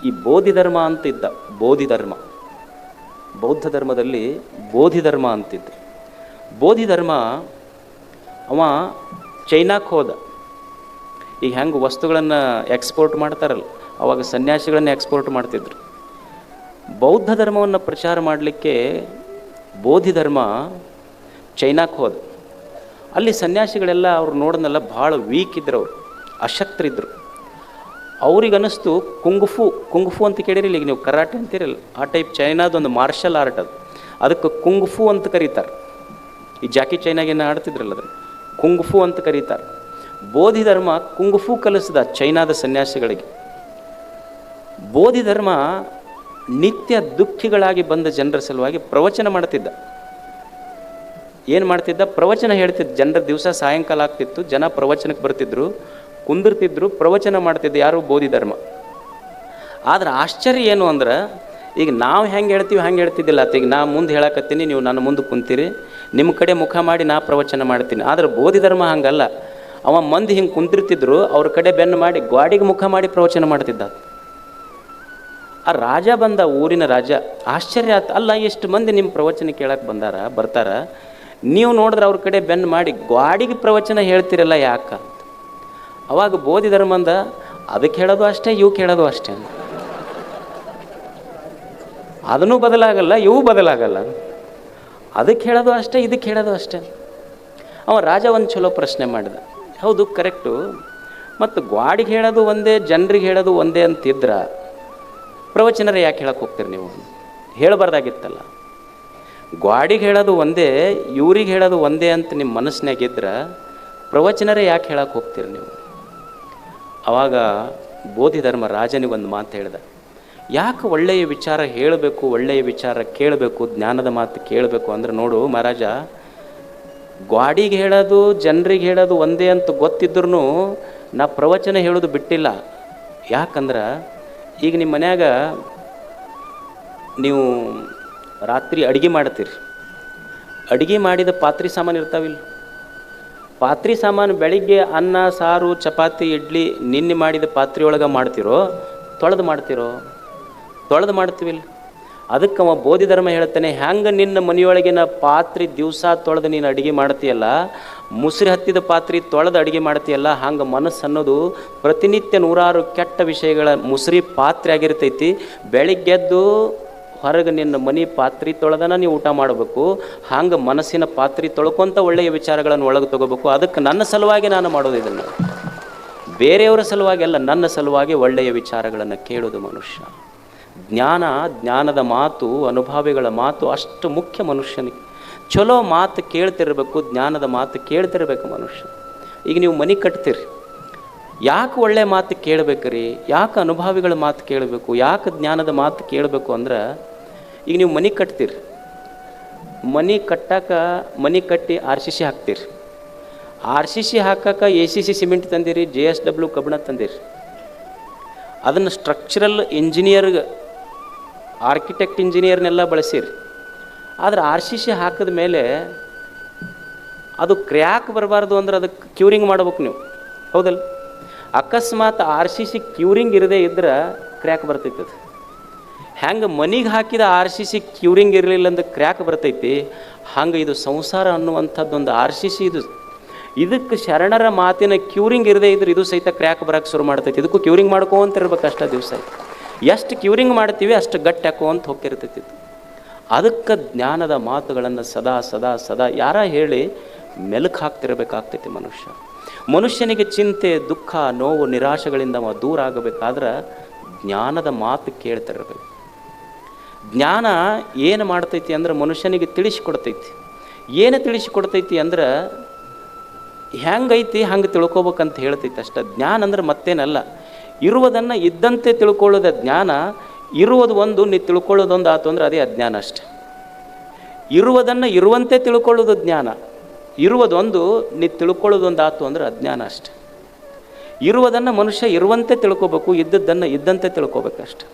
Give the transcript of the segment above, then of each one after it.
ಈ ಬೋಧಿಧರ್ಮ ಅಂತ ಇದ್ದ. ಬೋಧಿಧರ್ಮ, ಬೌದ್ಧ ಧರ್ಮದಲ್ಲಿ ಬೋಧಿಧರ್ಮ ಅಂತಿದ್ದ. ಬೋಧಿಧರ್ಮ ಅವ ಚೈನಾಕ್ಕೆ ಹೋದ. ಈಗ ಹೆಂಗೆ ವಸ್ತುಗಳನ್ನು ಎಕ್ಸ್ಪೋರ್ಟ್ ಮಾಡ್ತಾರಲ್ಲ, ಅವಾಗ ಸನ್ಯಾಸಿಗಳನ್ನು ಎಕ್ಸ್ಪೋರ್ಟ್ ಮಾಡ್ತಿದ್ರು. ಬೌದ್ಧ ಧರ್ಮವನ್ನು ಪ್ರಚಾರ ಮಾಡಲಿಕ್ಕೆ ಬೋಧಿಧರ್ಮ ಚೈನಾಕ್ಕೆ ಹೋದ. ಅಲ್ಲಿ ಸನ್ಯಾಸಿಗಳೆಲ್ಲ ಅವ್ರು ನೋಡಿದ್ನೆಲ್ಲ ಭಾಳ ವೀಕ್ ಇದ್ರು, ಅವರು ಅಶಕ್ತರಿದ್ದರು. ಅವ್ರಿಗೆ ಅನ್ನಿಸ್ತು ಕುಂಗ್ಫು ಅಂತ ಕೇಳಿರಲಿಲ್ಲ, ಈಗ ನೀವು ಕರಾಟೆ ಅಂತೀರಲ್ಲ ಆ ಟೈಪ್ ಚೈನಾದೊಂದು ಮಾರ್ಷಲ್ ಆರ್ಟ್ ಅದು, ಅದಕ್ಕೆ ಕುಂಗ್ಫು ಅಂತ ಕರೀತಾರೆ. ಈ ಜಾಕಿ ಚೈನಾಗೇನು ಆಡ್ತಿದ್ರಲ್ಲ ಅದನ್ನು ಕುಂಗ್ಫು ಅಂತ ಕರೀತಾರೆ. ಬೋಧಿಧರ್ಮ ಕುಂಗ್ಫು ಕಲಿಸಿದ ಚೈನಾದ ಸನ್ಯಾಸಿಗಳಿಗೆ. ಬೋಧಿಧರ್ಮ ನಿತ್ಯ ದುಃಖಿಗಳಾಗಿ ಬಂದ ಜನರ ಸಲುವಾಗಿ ಪ್ರವಚನ ಮಾಡ್ತಿದ್ದ. ಏನು ಮಾಡ್ತಿದ್ದ? ಪ್ರವಚನ ಹೇಳ್ತಿದ್ದ. ಜನರ ದಿವಸ ಸಾಯಂಕಾಲ ಆಗ್ತಿತ್ತು, ಜನ ಪ್ರವಚನಕ್ಕೆ ಬರ್ತಿದ್ರು, ಕುಂದಿರ್ತಿದ್ರು, ಪ್ರವಚನ ಮಾಡ್ತಿದ್ದ. ಯಾರು? ಬೋಧಿಧರ್ಮ. ಆದ್ರೆ ಆಶ್ಚರ್ಯ ಏನು ಅಂದ್ರೆ, ಈಗ ನಾವು ಹೆಂಗೆ ಹೇಳ್ತೀವಿ ಹಂಗೆ ಹೇಳ್ತಿದ್ದಿಲ್ಲ. ಈಗ ನಾ ಮುಂದೆ ಹೇಳಕತ್ತೀನಿ, ನೀವು ನನ್ನ ಮುಂದೆ ಕುಂತೀರಿ, ನಿಮ್ಮ ಕಡೆ ಮುಖ ಮಾಡಿ ನಾ ಪ್ರವಚನ ಮಾಡ್ತೀನಿ. ಆದರೆ ಬೋಧಿಧರ್ಮ ಹಂಗಲ್ಲ. ಅವ ಮಂದಿ ಹಿಂಗೆ ಕುಂತಿರ್ತಿದ್ರು, ಅವ್ರ ಕಡೆ ಬೆನ್ನು ಮಾಡಿ ಗ್ವಾಡಿಗೆ ಮುಖ ಮಾಡಿ ಪ್ರವಚನ ಮಾಡ್ತಿದ್ದ. ಆ ರಾಜ ಬಂದ, ಊರಿನ ರಾಜ. ಆಶ್ಚರ್ಯ ಆಯ್ತು, ಅಲ್ಲ ಎಷ್ಟು ಮಂದಿ ನಿಮ್ಮ ಪ್ರವಚನ ಕೇಳಕ್ಕೆ ಬರ್ತಾರ, ನೀವು ನೋಡಿದ್ರೆ ಅವ್ರ ಕಡೆ ಬೆನ್ನು ಮಾಡಿ ಗ್ವಾಡಿಗೆ ಪ್ರವಚನ ಹೇಳ್ತಿರಲ್ಲ ಯಾಕ? ಅವಾಗ ಬೋಧಿಧರ್ಮ ಅಂದ, ಅದಕ್ಕೆ ಹೇಳೋದು ಅಷ್ಟೇ, ಇವು ಕೇಳೋದು ಅಷ್ಟೇ. ಅದನ್ನೂ ಬದಲಾಗಲ್ಲ, ಇವು ಬದಲಾಗಲ್ಲ. ಅದಕ್ಕೆ ಹೇಳೋದು ಅಷ್ಟೇ, ಇದಕ್ಕೆ ಹೇಳೋದು ಅಷ್ಟೇ. ಅವ ರಾಜ ಒಂದು ಚಲೋ ಪ್ರಶ್ನೆ ಮಾಡಿದ. ಹೌದು, ಕರೆಕ್ಟು. ಮತ್ತು ಗ್ವಾಡಿಗೆ ಹೇಳೋದು ಒಂದೇ, ಜನರಿಗೆ ಹೇಳೋದು ಒಂದೇ ಅಂತಿದ್ರ ಪ್ರವಚನರೇ ಯಾಕೆ ಹೇಳಕ್ಕೆ ಹೋಗ್ತೀರಿ ನೀವು? ಹೇಳಬಾರ್ದಾಗಿತ್ತಲ್ಲ. ಗ್ವಾಡಿಗೆ ಹೇಳೋದು ಒಂದೇ, ಇವ್ರಿಗೆ ಹೇಳೋದು ಒಂದೇ ಅಂತ ನಿಮ್ಮ ಮನಸ್ಸಿನಾಗಿದ್ರೆ ಪ್ರವಚನರೇ ಯಾಕೆ ಹೇಳಕ್ಕೆ ಹೋಗ್ತೀರಿ ನೀವು? ಆವಾಗ ಬೋಧಿಧರ್ಮ ರಾಜನಿಗೆ ಒಂದು ಮಾತು ಹೇಳ್ದ. ಯಾಕೆ ಒಳ್ಳೆಯ ವಿಚಾರ ಹೇಳಬೇಕು, ಒಳ್ಳೆಯ ವಿಚಾರ ಕೇಳಬೇಕು, ಜ್ಞಾನದ ಮಾತು ಕೇಳಬೇಕು ಅಂದ್ರೆ, ನೋಡು ಮಹಾರಾಜ, ಗ್ವಾಡಿಗೆ ಹೇಳೋದು ಜನರಿಗೆ ಹೇಳೋದು ಒಂದೇ ಅಂತ ಗೊತ್ತಿದ್ರೂ ನಾ ಪ್ರವಚನ ಹೇಳೋದು ಬಿಟ್ಟಿಲ್ಲ. ಯಾಕಂದ್ರೆ ಈಗ ನಿಮ್ಮ ಮನ್ಯಾಗ ನೀವು ರಾತ್ರಿ ಅಡುಗೆ ಮಾಡ್ತೀರಿ. ಅಡುಗೆ ಮಾಡಿದ ಪಾತ್ರೆ ಸಾಮಾನು ಇರ್ತಾವಿಲ್ಲ, ಪಾತ್ರೆ ಸಾಮಾನು ಬೆಳಿಗ್ಗೆ ಅನ್ನ ಸಾರು ಚಪಾತಿ ಇಡ್ಲಿ ನಿನ್ನೆ ಮಾಡಿದ ಪಾತ್ರೆಯೊಳಗೆ ಮಾಡ್ತಿರೋ ತೊಳೆದು ಮಾಡ್ತಿರೋ? ತೊಳೆದು ಮಾಡ್ತೀವಿಲ್ಲ. ಅದಕ್ಕೆ ಅವ ಬೋಧಿಧರ್ಮ ಹೇಳ್ತಾನೆ, ಹೆಂಗೆ ನಿನ್ನ ಮನೆಯೊಳಗಿನ ಪಾತ್ರೆ ದಿವಸ ತೊಳೆದು ನೀನು ಅಡುಗೆ ಮಾಡ್ತೀಯಲ್ಲ, ಮುಸುರಿ ಹತ್ತಿದ ಪಾತ್ರೆ ತೊಳೆದು ಅಡುಗೆ ಮಾಡ್ತೀಯಲ್ಲ, ಹಂಗೆ ಮನಸ್ಸು ಅನ್ನೋದು ಪ್ರತಿನಿತ್ಯ ನೂರಾರು ಕೆಟ್ಟ ವಿಷಯಗಳ ಮುಸುರಿ ಪಾತ್ರೆ ಆಗಿರ್ತೈತಿ. ಬೆಳಿಗ್ಗೆದ್ದು ಹೊರಗೆ ನಿನ್ನ ಮನೆ ಪಾತ್ರೆ ತೊಳೆದನ ನೀವು ಊಟ ಮಾಡಬೇಕು. ಹಂಗೆ ಮನಸ್ಸಿನ ಪಾತ್ರೆ ತೊಳ್ಕೊಂತ ಒಳ್ಳೆಯ ವಿಚಾರಗಳನ್ನು ಒಳಗೆ ತಗೋಬೇಕು. ಅದಕ್ಕೆ ನನ್ನ ಸಲುವಾಗಿ ನಾನು ಮಾಡೋದು ಇದನ್ನು, ಬೇರೆಯವರ ಸಲುವಾಗಿ ಅಲ್ಲ, ನನ್ನ ಸಲುವಾಗಿ ಒಳ್ಳೆಯ ವಿಚಾರಗಳನ್ನು ಕೇಳೋದು ಮನುಷ್ಯ. ಜ್ಞಾನದ ಮಾತು, ಅನುಭವಿಗಳ ಮಾತು ಅಷ್ಟು ಮುಖ್ಯ ಮನುಷ್ಯನಿಗೆ. ಚಲೋ ಮಾತು ಕೇಳ್ತಿರ್ಬೇಕು, ಜ್ಞಾನದ ಮಾತು ಕೇಳ್ತಿರ್ಬೇಕು ಮನುಷ್ಯ. ಈಗ ನೀವು ಮನೆ ಕಟ್ತೀರಿ, ಯಾಕೆ ಒಳ್ಳೆಯ ಮಾತು ಕೇಳಬೇಕ್ರಿ? ಯಾಕೆ ಅನುಭವಿಗಳ ಮಾತು ಕೇಳಬೇಕು? ಯಾಕೆ ಜ್ಞಾನದ ಮಾತು ಕೇಳಬೇಕು ಅಂದ್ರೆ, ಈಗ ನೀವು ಮನೆ ಕಟ್ತೀರಿ, ಮನೆ ಕಟ್ಟಿ RCC ಹಾಕ್ತೀರಿ. RCC ಹಾಕಕ್ಕೆ ACC ಸಿಮೆಂಟ್ ತಂದಿರಿ, JSW ಕಬ್ಬಣ ತಂದಿರಿ. ಅದನ್ನು ಸ್ಟ್ರಕ್ಚರಲ್ ಇಂಜಿನಿಯರ್ಗೆ, ಆರ್ಕಿಟೆಕ್ಟ್ ಇಂಜಿನಿಯರ್ನೆಲ್ಲ ಬಳಸಿರಿ. ಆದರೆ RCC ಹಾಕಿದ ಮೇಲೆ ಅದು ಕ್ರ್ಯಾಕ್ ಬರಬಾರ್ದು ಅಂದ್ರೆ ಅದಕ್ಕೆ ಕ್ಯೂರಿಂಗ್ ಮಾಡ್ಬೇಕು ನೀವು, ಹೌದಲ್ಲ? ಅಕಸ್ಮಾತ್ RCC ಕ್ಯೂರಿಂಗ್ ಇರದೇ ಇದ್ರೆ ಕ್ರ್ಯಾಕ್ ಬರ್ತೈತಿ. ಅದು ಹೆಂಗೆ ಮನೆಗೆ ಹಾಕಿದ RCC ಕ್ಯೂರಿಂಗ್ ಇರಲಿಲ್ಲ ಅಂದ್ರೆ ಕ್ರ್ಯಾಕ್ ಬರ್ತೈತಿ, ಹಂಗೆ ಇದು ಸಂಸಾರ ಅನ್ನುವಂಥದ್ದೊಂದು RCC ಇದಕ್ಕೆ ಶರಣರ ಮಾತಿನ ಕ್ಯೂರಿಂಗ್ ಇರದೇ ಇದ್ರೆ ಇದು ಸಹಿತ ಕ್ರ್ಯಾಕ್ ಬರೋಕ್ಕೆ ಶುರು ಮಾಡ್ತೈತಿ. ಇದಕ್ಕೂ ಕ್ಯೂರಿಂಗ್ ಮಾಡ್ಕೊಂತಿರ್ಬೇಕು ಅಷ್ಟ ದಿವಸ. ಎಷ್ಟು ಕ್ಯೂರಿಂಗ್ ಮಾಡ್ತೀವಿ ಅಷ್ಟು ಗಟ್ಟಿ ಹಾಕೋಂತ ಹೋಗಿರ್ತೈತಿ. ಅದಕ್ಕೆ ಜ್ಞಾನದ ಮಾತುಗಳನ್ನು ಸದಾ ಸದಾ ಸದಾ ಯಾರ ಹೇಳಿ ಮೆಲುಕು ಹಾಕ್ತಿರ್ಬೇಕಾಗ್ತೈತಿ ಮನುಷ್ಯನಿಗೆ ಚಿಂತೆ, ದುಃಖ, ನೋವು, ನಿರಾಶೆಗಳಿಂದ ದೂರ ಆಗಬೇಕಾದ್ರೆ ಜ್ಞಾನದ ಮಾತು ಕೇಳ್ತಿರ್ಬೇಕು. ಜ್ಞಾನ ಏನು ಮಾಡ್ತೈತಿ ಅಂದ್ರೆ ಮನುಷ್ಯನಿಗೆ ತಿಳಿಸಿಕೊಡ್ತೈತಿ. ಏನು ತಿಳಿಸಿಕೊಡ್ತೈತಿ ಅಂದ್ರೆ ಹೆಂಗೈತಿ ಹಂಗೆ ತಿಳ್ಕೊಬೇಕಂತ ಹೇಳ್ತೈತಿ ಅಷ್ಟ. ಜ್ಞಾನ ಅಂದ್ರೆ ಮತ್ತೇನಲ್ಲ, ಇರುವುದನ್ನು ಇದ್ದಂತೆ ತಿಳ್ಕೊಳ್ಳೋದ ಜ್ಞಾನ. ಇರುವುದು ಒಂದು, ನೀ ತಿಳ್ಕೊಳ್ಳೋದೊಂದು ಆತು ಅಂದ್ರೆ ಅದೇ ಅಜ್ಞಾನ ಅಷ್ಟೆ. ಇರುವುದನ್ನು ಇರುವಂತೆ ತಿಳ್ಕೊಳ್ಳೋದು ಜ್ಞಾನ. ಇರುವುದೊಂದು, ನೀ ತಿಳ್ಕೊಳ್ಳೋದೊಂದು ಆತು ಅಂದ್ರೆ ಅಜ್ಞಾನ ಅಷ್ಟೆ. ಇರುವುದನ್ನು ಮನುಷ್ಯ ಇರುವಂತೆ ತಿಳ್ಕೊಬೇಕು, ಇದ್ದದ್ದನ್ನು ಇದ್ದಂತೆ ತಿಳ್ಕೊಬೇಕಷ್ಟೆ.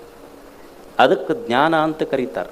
ಅದಕ್ಕೆ ಜ್ಞಾನ ಅಂತ ಕರೀತಾರೆ.